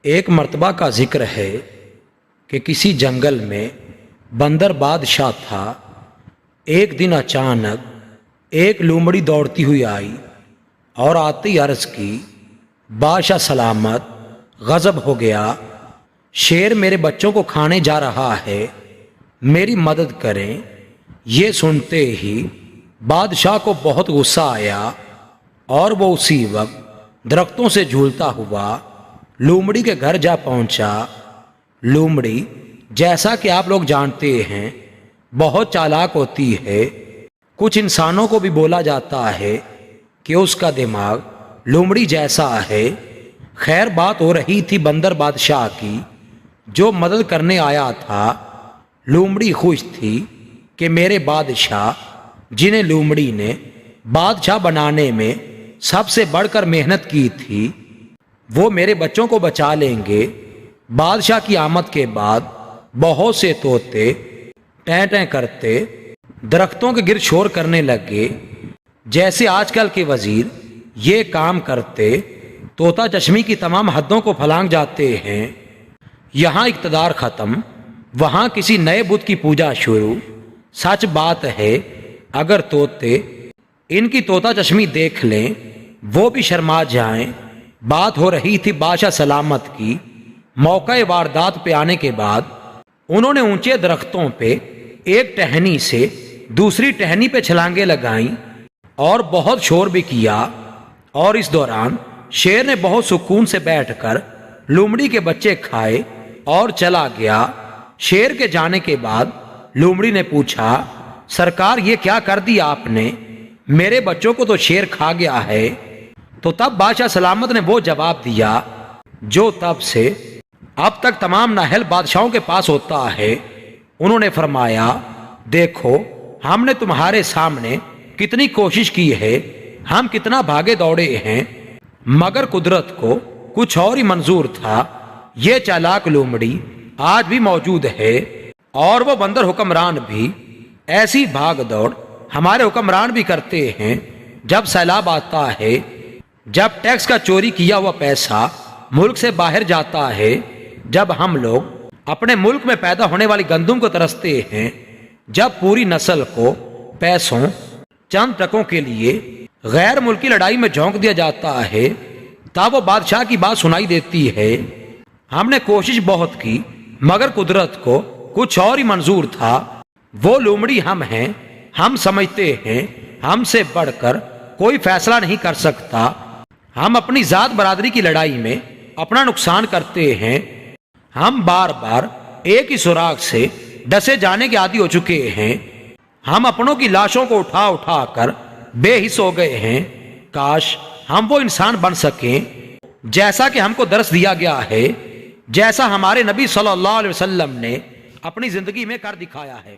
ایک مرتبہ کا ذکر ہے کہ کسی جنگل میں بندر بادشاہ تھا۔ ایک دن اچانک ایک لومڑی دوڑتی ہوئی آئی اور آتے ہی عرض کی، بادشاہ سلامت، غضب ہو گیا، شیر میرے بچوں کو کھانے جا رہا ہے، میری مدد کریں۔ یہ سنتے ہی بادشاہ کو بہت غصہ آیا اور وہ اسی وقت درختوں سے جھولتا ہوا لومڑی کے گھر جا پہنچا۔ لومڑی، جیسا کہ آپ لوگ جانتے ہیں، بہت چالاک ہوتی ہے۔ کچھ انسانوں کو بھی بولا جاتا ہے کہ اس کا دماغ لومڑی جیسا ہے۔ خیر، بات ہو رہی تھی بندر بادشاہ کی، جو مدد کرنے آیا تھا۔ لومڑی خوش تھی کہ میرے بادشاہ، جنہیں لومڑی نے بادشاہ بنانے میں سب سے بڑھ کر محنت کی تھی، وہ میرے بچوں کو بچا لیں گے۔ بادشاہ کی آمد کے بعد بہت سے طوطے ٹیں ٹیں کرتے درختوں کے گرد شور کرنے لگے۔ جیسے آج کل کے وزیر یہ کام کرتے، طوطا چشمی کی تمام حدوں کو پھلانگ جاتے ہیں۔ یہاں اقتدار ختم، وہاں کسی نئے بت کی پوجا شروع۔ سچ بات ہے، اگر طوطے ان کی طوطا چشمی دیکھ لیں، وہ بھی شرما جائیں۔ بات ہو رہی تھی بادشاہ سلامت کی۔ موقع واردات پہ آنے کے بعد انہوں نے اونچے درختوں پہ ایک ٹہنی سے دوسری ٹہنی پہ چھلانگیں لگائیں اور بہت شور بھی کیا، اور اس دوران شیر نے بہت سکون سے بیٹھ کر لومڑی کے بچے کھائے اور چلا گیا۔ شیر کے جانے کے بعد لومڑی نے پوچھا، سرکار، یہ کیا کر دیا آپ نے؟ میرے بچوں کو تو شیر کھا گیا ہے۔ تو تب بادشاہ سلامت نے وہ جواب دیا جو تب سے اب تک تمام نااہل بادشاہوں کے پاس ہوتا ہے۔ انہوں نے فرمایا، دیکھو، ہم نے تمہارے سامنے کتنی کوشش کی ہے، ہم کتنا بھاگے دوڑے ہیں، مگر قدرت کو کچھ اور ہی منظور تھا۔ یہ چالاک لومڑی آج بھی موجود ہے، اور وہ بندر حکمران بھی ایسی بھاگ دوڑ ہمارے حکمران بھی کرتے ہیں۔ جب سیلاب آتا ہے، جب ٹیکس کا چوری کیا ہوا پیسہ ملک سے باہر جاتا ہے، جب ہم لوگ اپنے ملک میں پیدا ہونے والی گندم کو ترستے ہیں، جب پوری نسل کو پیسوں چند ٹکوں کے لیے غیر ملکی لڑائی میں جھونک دیا جاتا ہے، تب وہ بادشاہ کی بات سنائی دیتی ہے۔ ہم نے کوشش بہت کی، مگر قدرت کو کچھ اور ہی منظور تھا۔ وہ لومڑی ہم ہیں، ہم سمجھتے ہیں ہم سے بڑھ کر کوئی فیصلہ نہیں کر سکتا۔ ہم اپنی ذات برادری کی لڑائی میں اپنا نقصان کرتے ہیں۔ ہم بار بار ایک ہی سراغ سے ڈسے جانے کے عادی ہو چکے ہیں۔ ہم اپنوں کی لاشوں کو اٹھا اٹھا کر بے حس ہو گئے ہیں۔ کاش ہم وہ انسان بن سکیں جیسا کہ ہم کو درس دیا گیا ہے، جیسا ہمارے نبی صلی اللہ علیہ وسلم نے اپنی زندگی میں کر دکھایا ہے۔